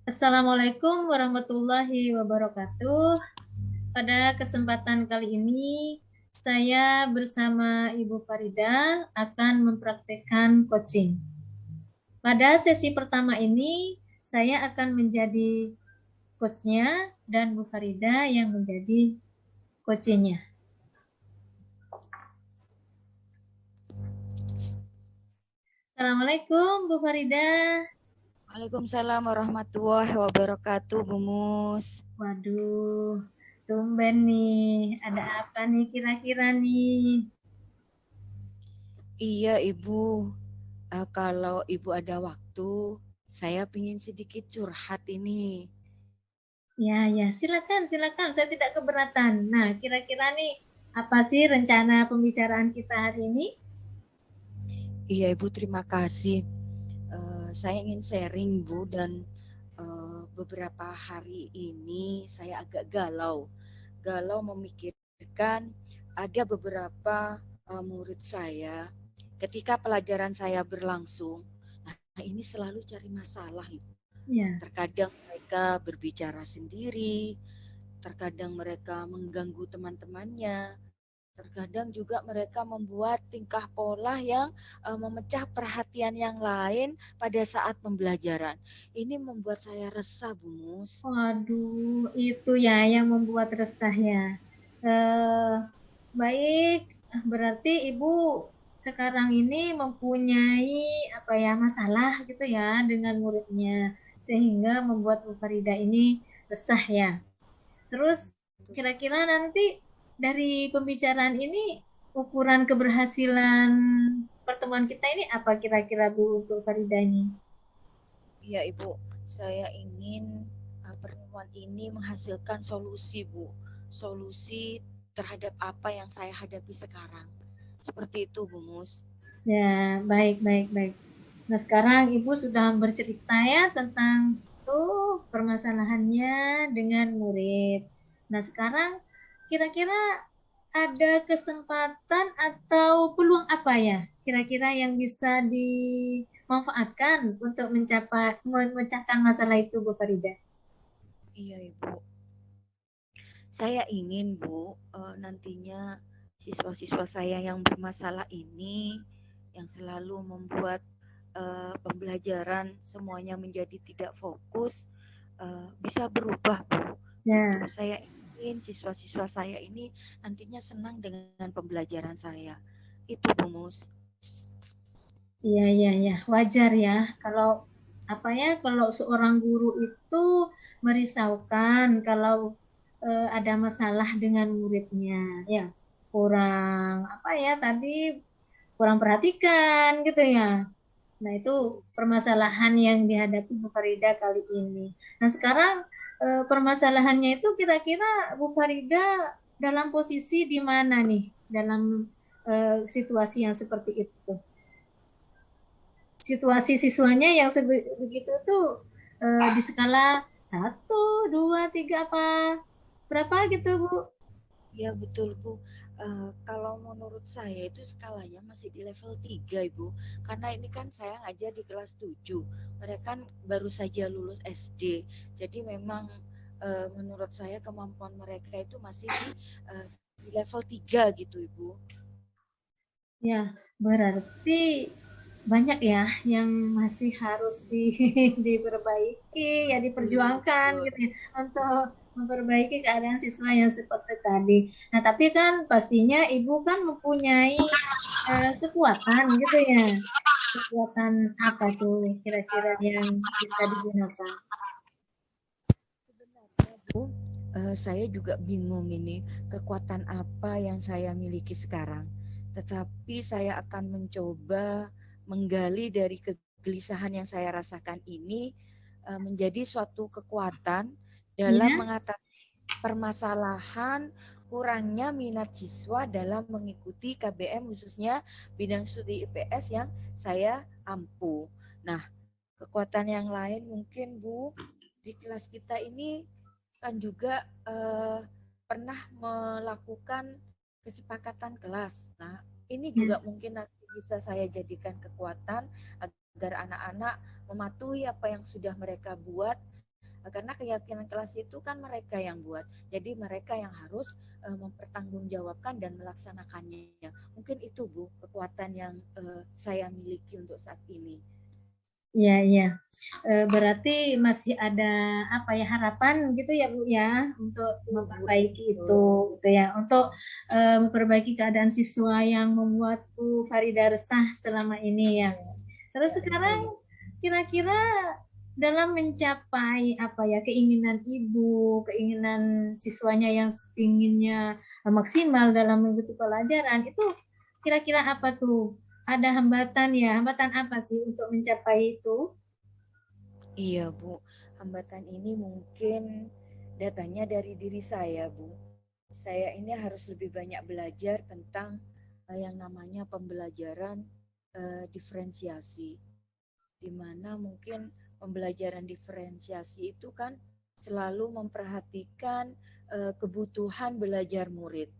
Assalamualaikum warahmatullahi wabarakatuh. Pada kesempatan kali ini, saya bersama Ibu Farida akan mempraktekkan coaching. Pada sesi pertama ini, saya akan menjadi coachnya dan Bu Farida yang menjadi coachingnya. Assalamualaikum Bu Farida. Waalaikumsalam warahmatullahi wabarakatuh, Bu Mus. Waduh, tumben nih. Ada apa nih kira-kira nih? Iya, Ibu. Kalau Ibu ada waktu, saya ingin sedikit curhat ini. Ya, ya, silakan, silakan. Saya tidak keberatan. Nah, kira-kira nih apa sih rencana pembicaraan kita hari ini? Iya, Ibu, terima kasih. Saya ingin sharing, Bu, dan beberapa hari ini saya agak galau. Galau memikirkan ada beberapa murid saya ketika pelajaran saya berlangsung. Nah, ini selalu cari masalah, Ibu. Ya, Terkadang mereka berbicara sendiri, terkadang mereka mengganggu teman-temannya, terkadang juga mereka membuat tingkah pola yang memecah perhatian yang lain pada saat pembelajaran. Ini membuat saya resah, Bu Mus. waduh, itu ya yang membuat resah ya. Eh, baik, berarti Ibu sekarang ini mempunyai apa ya masalah gitu ya dengan muridnya, sehingga membuat Bu Farida ini resah ya. Terus kira-kira nanti dari pembicaraan ini ukuran keberhasilan pertemuan kita ini apa kira-kira Bu untuk Farida ini? Ya, Ibu, saya ingin pertemuan ini menghasilkan solusi, Bu. Solusi terhadap apa yang saya hadapi sekarang. Seperti itu, Bu Mus. Ya, baik, baik, baik. Nah, sekarang Ibu sudah bercerita ya tentang permasalahannya dengan murid. Nah, sekarang kira-kira ada kesempatan atau peluang apa ya kira-kira yang bisa dimanfaatkan untuk memecahkan masalah itu, Bu Farida? Iya, Ibu. Saya ingin, Bu, nantinya siswa-siswa saya yang bermasalah ini, yang selalu membuat pembelajaran semuanya menjadi tidak fokus, bisa berubah, Bu. Gitu. Ya, Saya ingin siswa-siswa saya ini nantinya senang dengan pembelajaran saya. Itu, Bu Mus. iya, iya, iya, wajar ya kalau apa ya kalau seorang guru itu merisaukan kalau ada masalah dengan muridnya, ya kurang apa ya tadi kurang perhatikan gitu ya. Nah, itu permasalahan yang dihadapi Bu Farida kali ini. Nah, sekarang permasalahannya itu kira-kira Bu Farida dalam posisi di mana nih dalam situasi yang seperti itu? Situasi siswanya yang begitu tuh di skala satu, dua, tiga apa berapa gitu, Bu? Ya betul, Bu. Kalau menurut saya itu skalanya masih di level 3, Ibu. Karena ini kan saya ngajar di kelas 7. Mereka kan baru saja lulus SD. Jadi memang menurut saya kemampuan mereka itu masih di level 3 gitu, Ibu. Ya, berarti banyak ya yang masih harus diperbaiki, ya diperjuangkan Betul. gitu ya, untuk memperbaiki keadaan siswa yang seperti tadi. Nah, tapi kan pastinya Ibu kan mempunyai kekuatan gitu ya. Kekuatan apa tuh kira-kira yang bisa digunakan? Sebenarnya, Bu, saya juga bingung ini kekuatan apa yang saya miliki sekarang. Tetapi saya akan mencoba menggali dari kegelisahan yang saya rasakan ini menjadi suatu kekuatan dalam Ya, mengatasi permasalahan kurangnya minat siswa dalam mengikuti KBM khususnya bidang studi IPS yang saya ampu. Nah, kekuatan yang lain mungkin, Bu, di kelas kita ini kan juga pernah melakukan kesepakatan kelas. Nah, ini ya, juga mungkin nanti bisa saya jadikan kekuatan agar anak-anak mematuhi apa yang sudah mereka buat Karena keyakinan kelas itu kan mereka yang buat, jadi mereka yang harus mempertanggungjawabkan dan melaksanakannya. Mungkin itu Bu kekuatan yang saya miliki untuk saat ini. Iya, iya. Berarti masih ada apa ya harapan gitu ya Bu ya untuk memperbaiki itu gitu ya. Untuk memperbaiki keadaan siswa yang membuat Bu Farida resah selama ini ya. Terus sekarang kira-kira dalam mencapai apa ya keinginan ibu, keinginan siswanya yang inginnya maksimal dalam mengikuti pelajaran itu kira-kira apa tuh? Ada hambatan ya? Hambatan apa sih untuk mencapai itu? Iya Bu, hambatan ini mungkin datanya dari diri saya Bu. Saya ini harus lebih banyak belajar tentang yang namanya pembelajaran diferensiasi, di mana mungkin pembelajaran diferensiasi itu kan selalu memperhatikan kebutuhan belajar murid.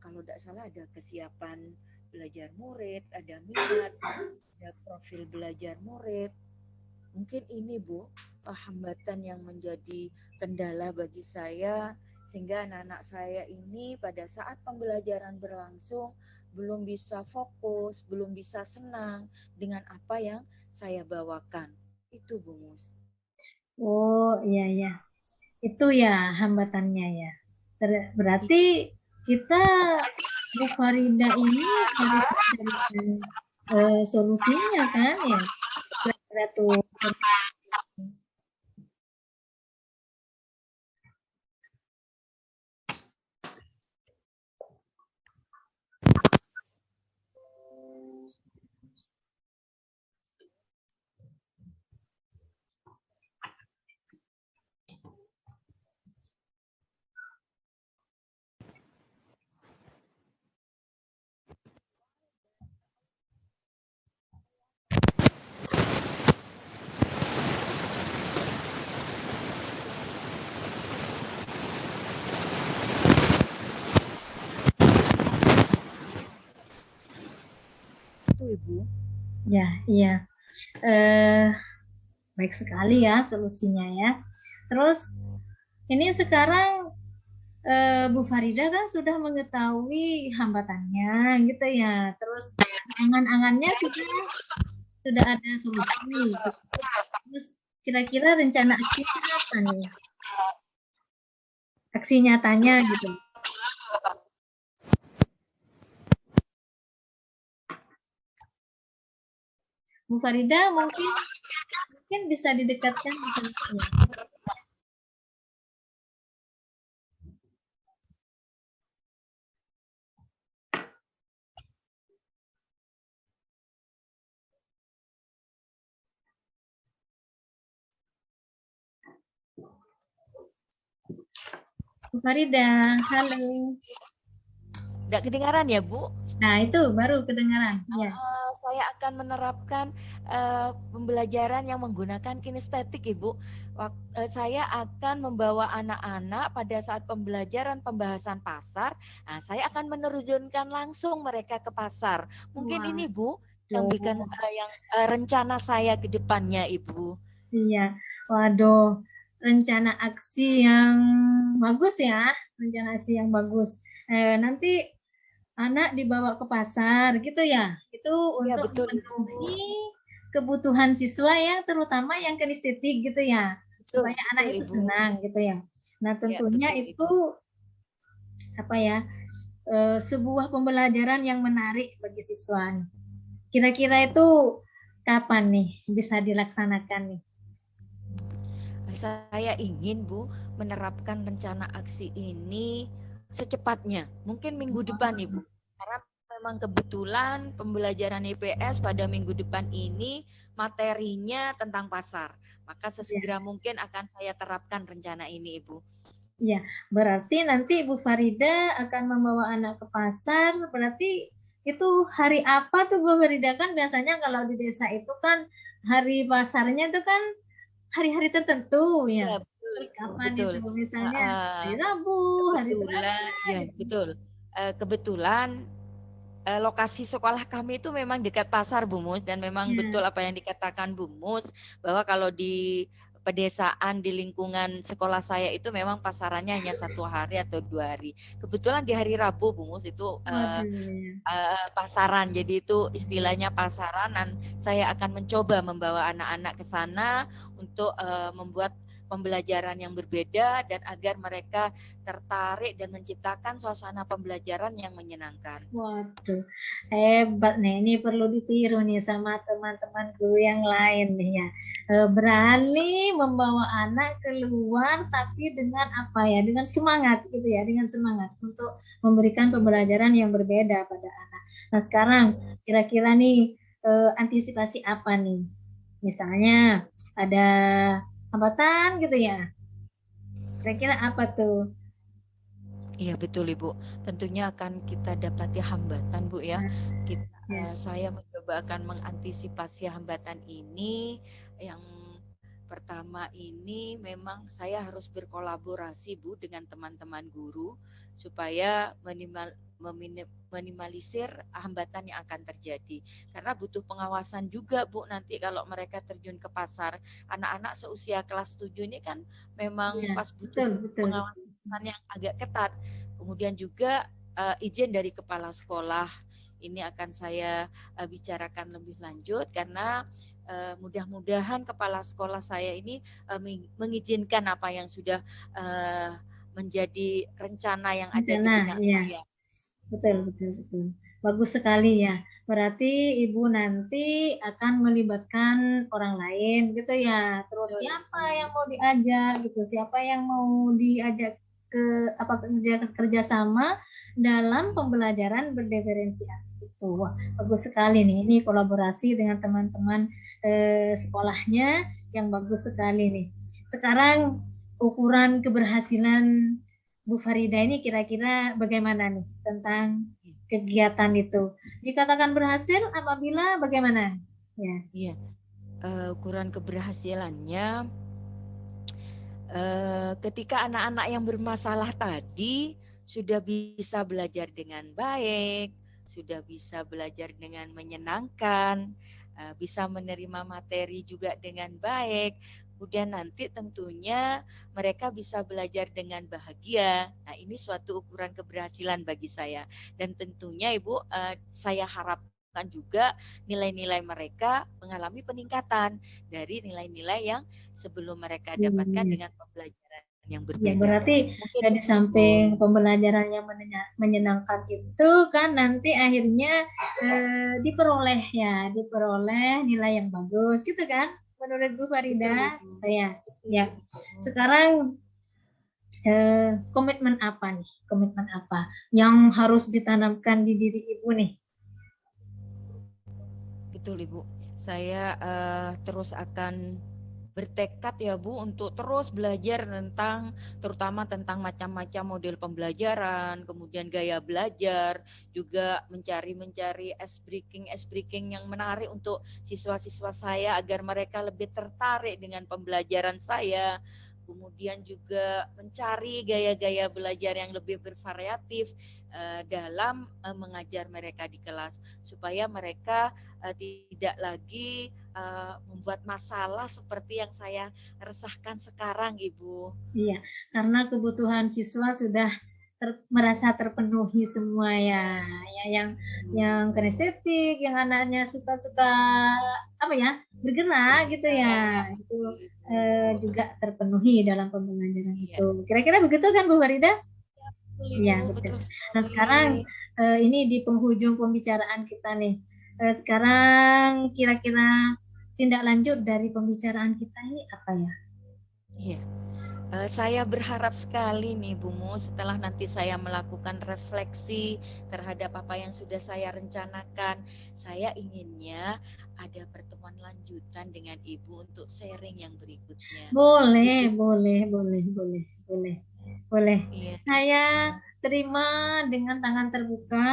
Kalau tidak salah ada kesiapan belajar murid, ada minat, ada profil belajar murid. Mungkin ini Bu, hambatan yang menjadi kendala bagi saya sehingga anak-anak saya ini pada saat pembelajaran berlangsung belum bisa fokus, belum bisa senang dengan apa yang saya bawakan. Itu Bu Mus. Oh iya ya, itu ya hambatannya ya. Berarti kita Bu Farida ini harus mencarikan solusinya kan ya. Kira-kira tuh. Itu Ibu. Ya, iya. Eh, baik sekali ya solusinya ya. Terus ini sekarang Bu Farida kan sudah mengetahui hambatannya gitu ya. Terus angan-angannya sudah ada solusi. Terus kira-kira rencana aksinya apa nih? Aksi nyatanya gitu. Bu Farida mungkin bisa didekatkan mikrofon. Bu Farida, halo. Tidak kedengaran ya Bu? Nah, itu baru kedengaran. Ya. Saya akan menerapkan pembelajaran yang menggunakan kinestetik, Ibu. Saya akan membawa anak-anak pada saat pembelajaran pembahasan pasar. Nah, saya akan menerjunkan langsung mereka ke pasar. Mungkin Wah. ini, Bu, yang bikin rencana saya ke depannya, Ibu. Iya. Waduh, rencana aksi yang bagus ya. Rencana aksi yang bagus. Nanti anak dibawa ke pasar gitu ya. Itu Ya, untuk betul, memenuhi kebutuhan siswa yang terutama yang kinestetik gitu ya. betul, Supaya betul, anak itu Ibu. senang gitu ya. Nah, Ya, tentunya betul, itu Ibu. apa ya? Sebuah pembelajaran yang menarik bagi siswa. Kira-kira itu kapan nih bisa dilaksanakan nih? Saya ingin Bu menerapkan rencana aksi ini secepatnya, mungkin minggu depan Ibu. Karena memang kebetulan pembelajaran IPS pada minggu depan ini materinya tentang pasar. Maka sesegera mungkin akan saya terapkan rencana ini Ibu. Ya, berarti nanti Bu Farida akan membawa anak ke pasar. Berarti itu hari apa tuh Bu Farida? Kan biasanya kalau di desa itu kan hari pasarnya itu kan hari-hari tertentu ya. Ya, betul Terus Ibu, kapan betul. itu? Misalnya hari Rabu, hari Kebetulan, Selasa ya gitu. betul. Kebetulan lokasi sekolah kami itu memang dekat pasar Bu Mus, dan memang betul Ya. apa yang dikatakan Bu Mus bahwa kalau di pedesaan di lingkungan sekolah saya itu memang pasarannya hanya 1 hari atau 2 hari. Kebetulan di hari Rabu, Bu Mus, itu Waduh. pasaran. Jadi itu istilahnya pasaran, dan saya akan mencoba membawa anak-anak ke sana untuk membuat pembelajaran yang berbeda dan agar mereka tertarik dan menciptakan suasana pembelajaran yang menyenangkan. Waduh, hebat nih. Ini perlu ditiru nih sama teman-teman guru yang lain nih ya. Berani membawa anak keluar tapi dengan apa ya? Dengan semangat gitu ya, dengan semangat untuk memberikan pembelajaran yang berbeda pada anak. Nah, sekarang kira-kira nih antisipasi apa nih? Misalnya ada hambatan gitu ya. Kira-kira apa tuh? Iya betul Ibu, tentunya akan kita dapati hambatan Bu ya. Nah, ya. Saya mencoba akan mengantisipasi hambatan ini. Yang pertama ini memang saya harus berkolaborasi Bu dengan teman-teman guru supaya minimalisir hambatan yang akan terjadi. Karena butuh pengawasan juga Bu, nanti kalau mereka terjun ke pasar. Anak-anak seusia kelas 7 ini kan memang Ya, pas butuh betul, betul, pengawasan betul. yang agak ketat. Kemudian juga izin dari kepala sekolah ini akan saya bicarakan lebih lanjut, karena mudah-mudahan kepala sekolah saya ini mengizinkan apa yang sudah menjadi rencana yang ada di Rencana, benak ya. saya. Betul, betul, betul. Bagus sekali ya. Berarti Ibu nanti akan melibatkan orang lain gitu ya. Terus Betul. siapa yang mau diajak gitu, siapa yang mau diajak ke apa kerja sama dalam pembelajaran berdiferensiasi itu. Wah, bagus sekali nih. Ini kolaborasi dengan teman-teman sekolahnya yang bagus sekali nih. Sekarang ukuran keberhasilan Bu Farida ini kira-kira bagaimana nih tentang kegiatan itu? Dikatakan berhasil apabila bagaimana? Ya. Iya, ukuran keberhasilannya ketika anak-anak yang bermasalah tadi sudah bisa belajar dengan baik, sudah bisa belajar dengan menyenangkan, bisa menerima materi juga dengan baik. Kemudian nanti tentunya mereka bisa belajar dengan bahagia. Nah, ini suatu ukuran keberhasilan bagi saya. Dan tentunya Ibu, saya harapkan juga nilai-nilai mereka mengalami peningkatan dari nilai-nilai yang sebelum mereka dapatkan Iya. dengan pembelajaran yang Ya, berbeda. berarti Mungkin di samping pembelajaran yang menyenangkan itu kan nanti akhirnya diperoleh nilai yang bagus gitu kan? Menurut Bu betul Farida, Ibu. ya, ya. Sekarang komitmen apa nih? Komitmen apa yang harus ditanamkan di diri Ibu nih? Betul Ibu. Saya terus akan bertekad ya Bu untuk terus belajar terutama tentang macam-macam model pembelajaran, kemudian gaya belajar, juga mencari ice breaking yang menarik untuk siswa-siswa saya agar mereka lebih tertarik dengan pembelajaran saya. Kemudian juga mencari gaya-gaya belajar yang lebih bervariatif dalam mengajar mereka di kelas supaya mereka tidak lagi membuat masalah seperti yang saya resahkan sekarang, Ibu. Iya, karena kebutuhan siswa sudah merasa terpenuhi semua ya, ya yang kinestetik, yang anaknya suka-suka apa ya bergerak gitu ya, itu juga terpenuhi dalam pembelajaran Iya. itu. Kira-kira begitu kan Bu Farida? Betul, Iya, Ibu, betul. betul Nah, sekali. sekarang ini di penghujung pembicaraan kita nih. Sekarang kira-kira tindak lanjut dari pembicaraan kita ini apa ya? Iya. Saya berharap sekali nih Bu Mu, setelah nanti saya melakukan refleksi terhadap apa yang sudah saya rencanakan, saya inginnya ada pertemuan lanjutan dengan Ibu untuk sharing yang berikutnya. Boleh, Ibu, boleh, boleh, boleh, boleh, boleh. iya, Saya terima dengan tangan terbuka.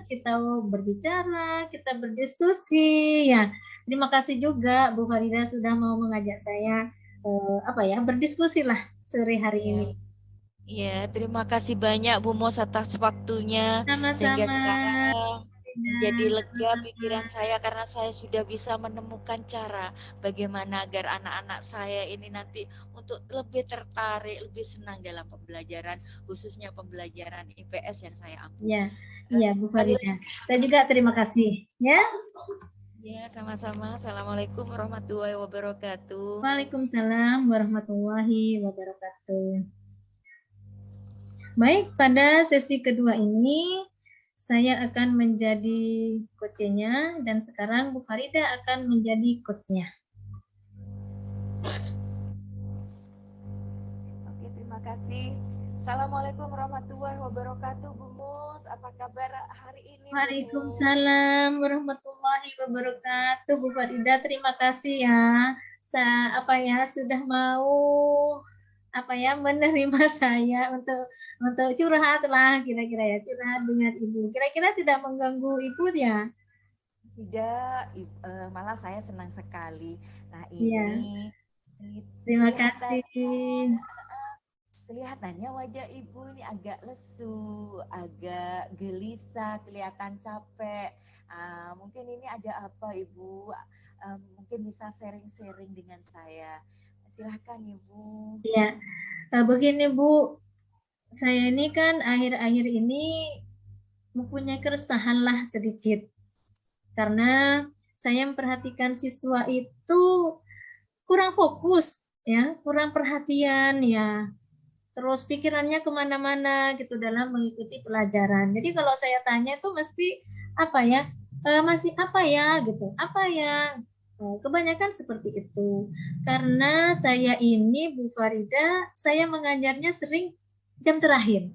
Kita berbicara, kita berdiskusi. Ya, terima kasih juga Bu Farida sudah mau mengajak saya apa ya berdiskusi lah sore hari iya. ini. Iya, terima kasih banyak Bu Mos atas waktunya. Sehingga Sama-sama, sekarang menjadi lega Sama-sama. pikiran saya karena saya sudah bisa menemukan cara bagaimana agar anak-anak saya ini nanti untuk lebih tertarik, lebih senang dalam pembelajaran, khususnya pembelajaran IPS yang saya ambil. Ya, iya Bu Kali Farida. Saya juga terima kasih. Ya, ya, sama-sama. Assalamualaikum warahmatullahi wabarakatuh. Waalaikumsalam warahmatullahi wabarakatuh. Baik, pada sesi kedua ini saya akan menjadi coachnya dan sekarang Bu Farida akan menjadi coachnya. Oke, terima kasih. Assalamualaikum warahmatullahi wabarakatuh, Bu Mus. Apa kabar hari ini, Bu Mus? Waalaikumsalam warahmatullahi wabarakatuh, Bu Farida. Terima kasih ya, sudah mau menerima saya untuk curhat lah, kira-kira ya, curhat dengan Ibu. Kira-kira tidak mengganggu Ibu ya? Tidak, malah saya senang sekali. Nah, Iya, ini terima kasih. kelihatannya wajah Ibu ini agak lesu, agak gelisah, kelihatan capek. Mungkin ini ada apa, Ibu? Mungkin bisa sharing-sharing dengan saya. Silahkan, Ibu. Ya, begini Bu, saya ini kan akhir-akhir ini mempunyai keresahan lah sedikit. Karena saya memperhatikan siswa itu kurang fokus, ya, kurang perhatian, ya. Terus pikirannya kemana-mana gitu dalam mengikuti pelajaran. Jadi kalau saya tanya itu mesti apa ya, masih apa ya gitu, apa ya. Kebanyakan seperti itu. Karena saya ini Bu Farida, saya mengajarnya sering jam terakhir,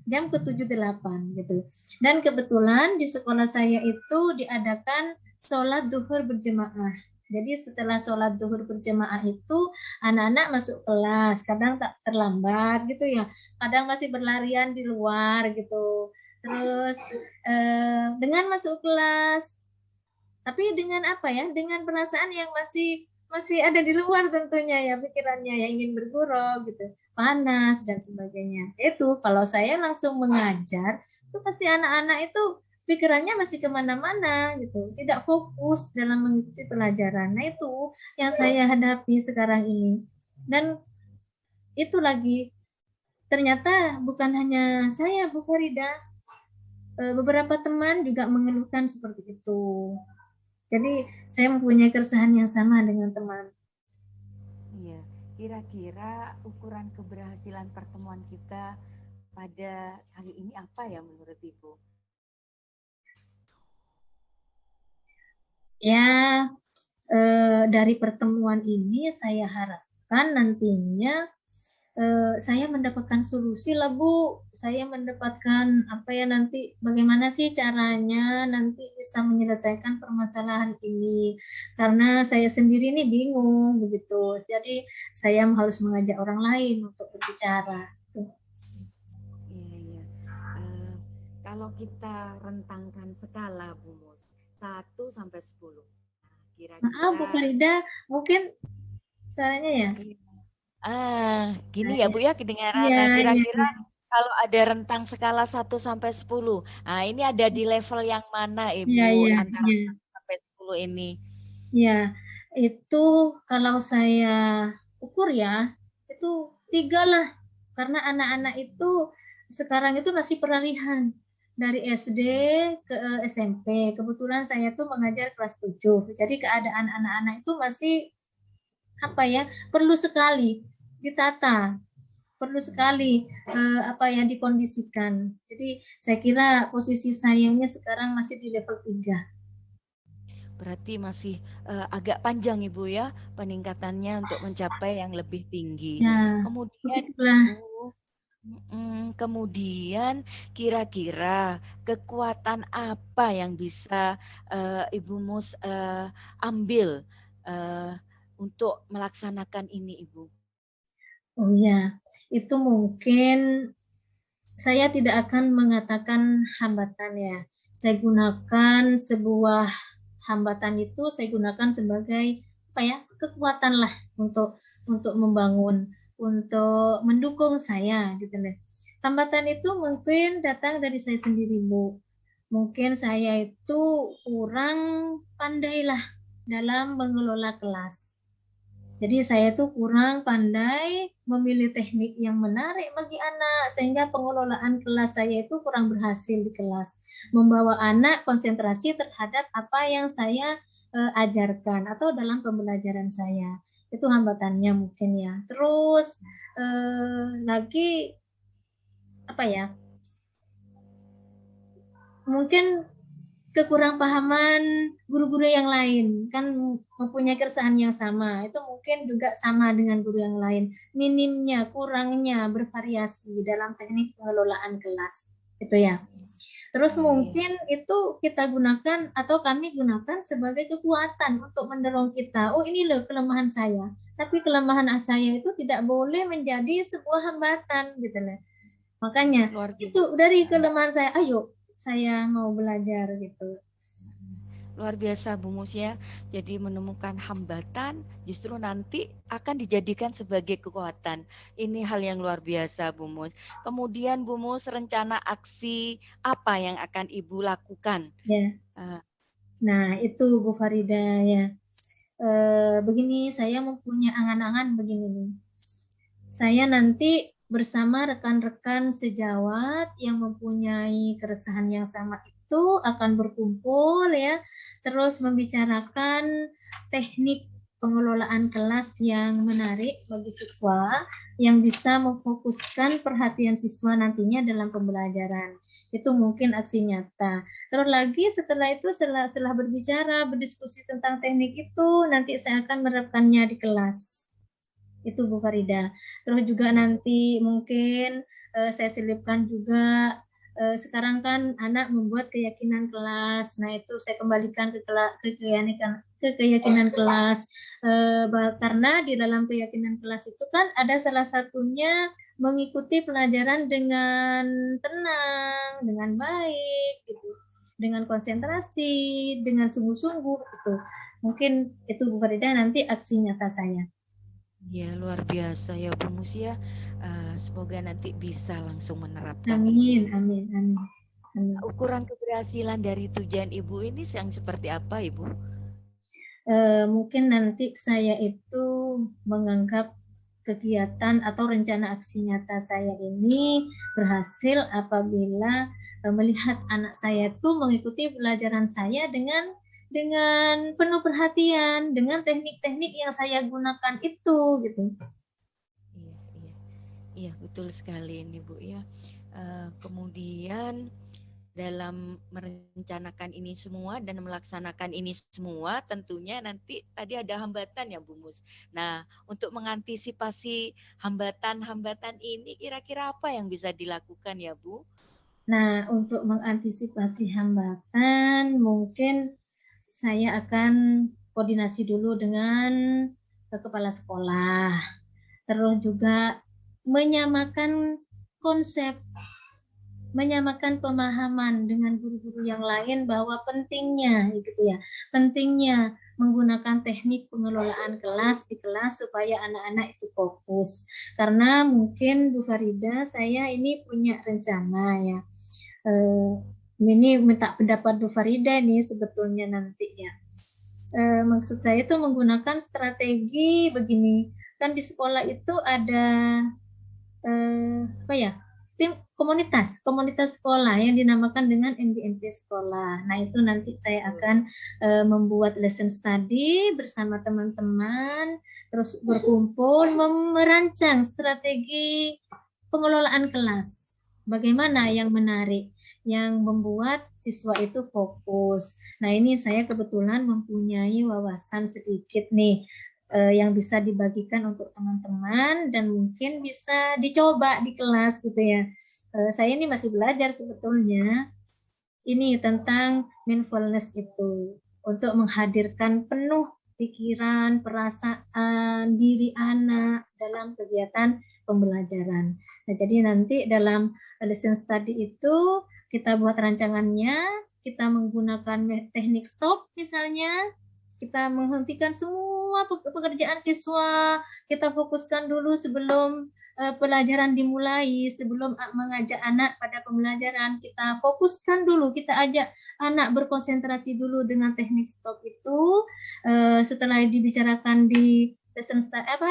jam ke-7-8 gitu. Dan kebetulan di sekolah saya itu diadakan sholat duhur berjemaah. Jadi setelah sholat duhur berjemaah itu anak-anak masuk kelas, kadang tak terlambat gitu ya, kadang masih berlarian di luar gitu. Terus dengan masuk kelas, tapi dengan apa ya, dengan perasaan yang masih masih ada di luar tentunya ya, pikirannya yang ingin berguru gitu, panas dan sebagainya. Itu kalau saya langsung mengajar itu pasti anak-anak itu pikirannya masih kemana-mana gitu, tidak fokus dalam mengikuti pelajaran. Nah itu yang saya hadapi sekarang ini. Dan itu lagi, ternyata bukan hanya saya Bu Farida, beberapa teman juga mengeluhkan seperti itu. Jadi saya mempunyai keresahan yang sama dengan teman. Iya, kira-kira ukuran keberhasilan pertemuan kita pada kali ini apa ya menurut Ibu? Ya, dari pertemuan ini saya harapkan nantinya saya mendapatkan solusi lah Bu. Saya mendapatkan apa ya, nanti bagaimana sih caranya nanti bisa menyelesaikan permasalahan ini. Karena saya sendiri nih bingung begitu. Jadi saya harus mengajak orang lain untuk berbicara. Iya, iya. Eh, Kalau kita rentangkan skala, Bu Mus, 1 sampai 10. Nah, Maaf Bu kira-kira Farida, mungkin suaranya ya. gini Nah, ya ya. Bu ya kedengaran. Iya, Nah, iya, kira-kira kalau ada rentang skala 1 sampai 10. Nah, ini ada di level yang mana iya, Ibu iya, antara iya. 1 sampai 10 ini? Ya, itu kalau saya ukur ya, itu 3 lah. Karena anak-anak itu sekarang itu masih peralihan dari SD ke SMP. Kebetulan saya tuh mengajar kelas 7. Jadi keadaan anak-anak itu masih apa ya, perlu sekali ditata, perlu sekali dikondisikan. Jadi saya kira posisi sayanya sekarang masih di level 3. Berarti masih agak panjang Ibu ya peningkatannya untuk mencapai yang lebih tinggi. Ya, Kemudian begitulah. Ibu, kemudian kira-kira kekuatan apa yang bisa Ibu Mus ambil eh, untuk melaksanakan ini Ibu? Oh ya, itu mungkin saya tidak akan mengatakan hambatan ya. Saya gunakan sebuah hambatan itu, saya gunakan sebagai apa ya, kekuatan lah untuk membangun, untuk mendukung saya gitu deh. Hambatan itu mungkin datang dari saya sendiri Bu. Mungkin saya itu kurang pandailah dalam mengelola kelas. Jadi saya tuh kurang pandai memilih teknik yang menarik bagi anak, sehingga pengelolaan kelas saya itu kurang berhasil di kelas. Membawa anak konsentrasi terhadap apa yang saya ajarkan atau dalam pembelajaran saya. Itu hambatannya mungkin ya. Terus lagi apa ya? Mungkin kekurang pahaman guru-guru yang lain, kan mempunyai keresahan yang sama, itu mungkin juga sama dengan guru yang lain, minimnya, kurangnya bervariasi dalam teknik pengelolaan kelas itu ya. Terus Iya, iya. mungkin itu kita gunakan atau kami gunakan sebagai kekuatan untuk mendorong kita, oh ini loh kelemahan saya, tapi kelemahan saya itu tidak boleh menjadi sebuah hambatan gitu loh. Makanya Luar itu biasa. dari kelemahan saya, ayo saya mau belajar gitu. Luar biasa Bu Mus ya. Jadi menemukan hambatan justru nanti akan dijadikan sebagai kekuatan. Ini hal yang luar biasa Bu Mus. Kemudian Bu Mus, rencana aksi apa yang akan Ibu lakukan? Ya, nah itu Bu Farida ya. Begini, saya mempunyai angan-angan begini nih. Saya nanti bersama rekan-rekan sejawat yang mempunyai keresahan yang sama itu akan berkumpul ya, terus membicarakan teknik pengelolaan kelas yang menarik bagi siswa, yang bisa memfokuskan perhatian siswa nantinya dalam pembelajaran. Itu mungkin aksi nyata. Terus lagi setelah itu, setelah berbicara, berdiskusi tentang teknik itu, nanti saya akan menerapkannya di kelas. Itu Bu Farida. Terus juga nanti mungkin saya selipkan juga, sekarang kan anak membuat keyakinan kelas. Nah, itu saya kembalikan ke keyakinan kelas. Karena di dalam keyakinan kelas itu kan ada salah satunya mengikuti pelajaran dengan tenang, dengan baik gitu, dengan konsentrasi, dengan sungguh-sungguh gitu. Mungkin itu Bu Farida nanti aksi nyata saya. Ya, luar biasa ya Bu Mus ya. Semoga nanti bisa langsung menerapkan ini. Amin, amin, amin, amin. Ukuran keberhasilan dari tujuan Ibu ini yang seperti apa Ibu? Mungkin nanti saya itu menganggap kegiatan atau rencana aksi nyata saya ini berhasil apabila melihat anak saya itu mengikuti pelajaran saya dengan penuh perhatian, dengan teknik-teknik yang saya gunakan itu gitu. Iya, iya. Iya, betul sekali ini Bu ya. Kemudian dalam merencanakan ini semua dan melaksanakan ini semua tentunya nanti tadi ada hambatan ya Bu Mus. Nah, untuk mengantisipasi hambatan-hambatan ini kira-kira apa yang bisa dilakukan ya Bu? Nah, untuk mengantisipasi hambatan, mungkin saya akan koordinasi dulu dengan kepala sekolah. Terus juga menyamakan konsep, menyamakan pemahaman dengan guru-guru yang lain bahwa pentingnya gitu ya, pentingnya menggunakan teknik pengelolaan kelas di kelas supaya anak-anak itu fokus. Karena mungkin Bu Farida, saya ini punya rencana ya. Eh, ini minta pendapat Bu Farida nih sebetulnya nanti ya. Maksud saya itu menggunakan strategi begini. Kan di sekolah itu ada apa ya, tim komunitas sekolah yang dinamakan dengan MGMP sekolah. Nah itu nanti saya akan membuat lesson study bersama teman-teman, terus berkumpul merancang strategi pengelolaan kelas. Bagaimana yang menarik, yang membuat siswa itu fokus. Nah ini saya kebetulan mempunyai wawasan sedikit nih, yang bisa dibagikan untuk teman-teman dan mungkin bisa dicoba di kelas gitu ya. Saya ini masih belajar sebetulnya ini tentang mindfulness itu untuk menghadirkan penuh pikiran, perasaan diri anak dalam kegiatan pembelajaran. Nah, jadi nanti dalam lesson study itu kita buat rancangannya, kita menggunakan teknik stop misalnya, kita menghentikan semua pekerjaan siswa, kita fokuskan dulu sebelum pelajaran dimulai, sebelum mengajak anak pada pembelajaran, kita fokuskan dulu, kita ajak anak berkonsentrasi dulu dengan teknik stop itu. Setelah dibicarakan di lesson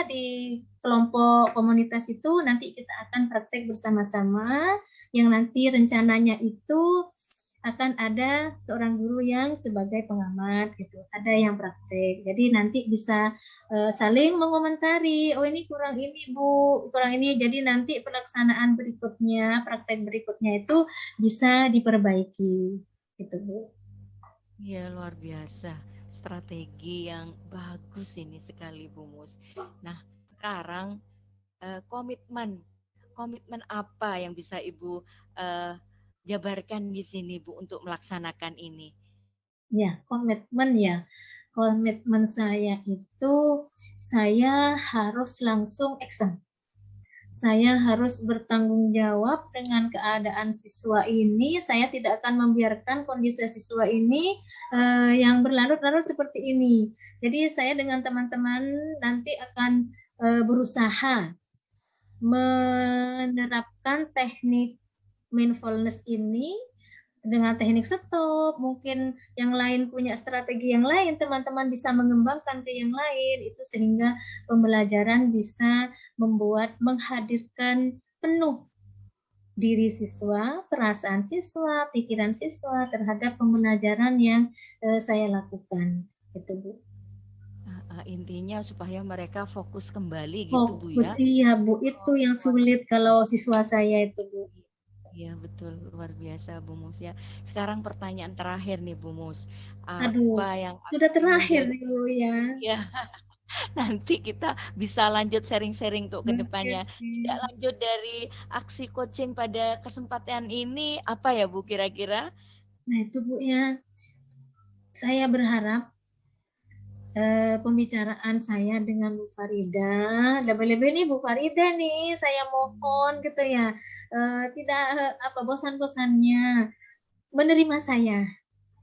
di kelompok komunitas itu, nanti kita akan praktek bersama-sama, yang nanti rencananya itu akan ada seorang guru yang sebagai pengamat gitu, ada yang praktek. Jadi nanti bisa saling mengomentari, oh ini kurang ini Bu, kurang ini. Jadi nanti pelaksanaan berikutnya, praktek berikutnya itu bisa diperbaiki gitu Bu. Ya, luar biasa. Strategi yang bagus ini sekali, Bu Mus. Nah, sekarang komitmen komitmen apa yang bisa Ibu eh, jabarkan di sini, Bu, untuk melaksanakan ini? Ya, komitmen ya. Komitmen saya itu saya harus langsung action. Saya harus bertanggung jawab dengan keadaan siswa ini. Saya tidak akan membiarkan kondisi siswa ini yang berlarut-larut seperti ini. Jadi saya dengan teman-teman nanti akan berusaha menerapkan teknik mindfulness ini dengan teknik stop. Mungkin yang lain punya strategi yang lain, teman-teman bisa mengembangkan ke yang lain, itu sehingga pembelajaran bisa menghadirkan penuh diri siswa, perasaan siswa, pikiran siswa terhadap pembelajaran yang saya lakukan. Itu Bu. Intinya supaya mereka fokus kembali gitu, Bu Fokus, ya. iya Bu, itu yang sulit kalau siswa saya itu Bu. Iya betul, luar biasa Bu Mus ya. Sekarang pertanyaan terakhir nih Bu Mus. Aduh, Apa yang sudah ingin terakhir menjadi nih Bu ya. ya nanti kita bisa lanjut sharing-sharing untuk Oke, kedepannya. oke. Tidak lanjut dari aksi coaching pada kesempatan ini apa ya Bu kira-kira? Nah itu Bu ya, saya berharap pembicaraan saya dengan Bu Farida, lebih-lebih nih Bu Farida nih, saya mohon gitu ya, tidak apa bosan-bosannya menerima saya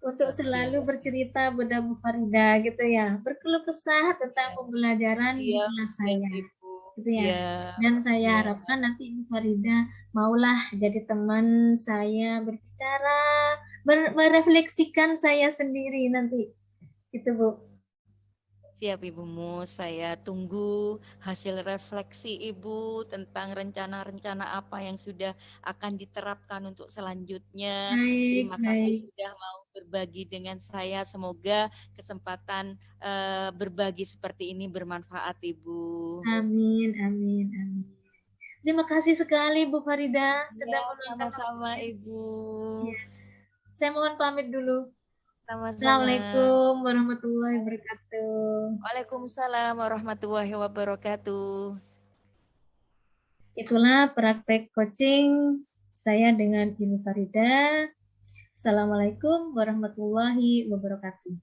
untuk Siap, siap. selalu bercerita pada Bu Farida gitu ya, berkeluh kesah tentang Iya, pembelajaran di siap, kelas siap saya Ibu. gitu ya. Siap, Dan saya siap. harapkan nanti Bu Farida maulah jadi teman saya berbicara, merefleksikan saya sendiri nanti. Itu Bu. Siap Ibu Mus, saya tunggu hasil refleksi Ibu tentang rencana-rencana apa yang sudah akan diterapkan untuk selanjutnya. Baik, Terima kasih baik. sudah mau berbagi dengan saya. Semoga kesempatan berbagi seperti ini bermanfaat Ibu. Amin, amin, amin. Terima kasih sekali Bu Farida Ya, sudah meluangkan sama-sama waktunya. Ibu. Ya, saya mohon pamit dulu. Sama-sama. Assalamualaikum warahmatullahi wabarakatuh. Waalaikumsalam warahmatullahi wabarakatuh. Itulah praktek coaching saya dengan Ibu Farida. Assalamualaikum warahmatullahi wabarakatuh.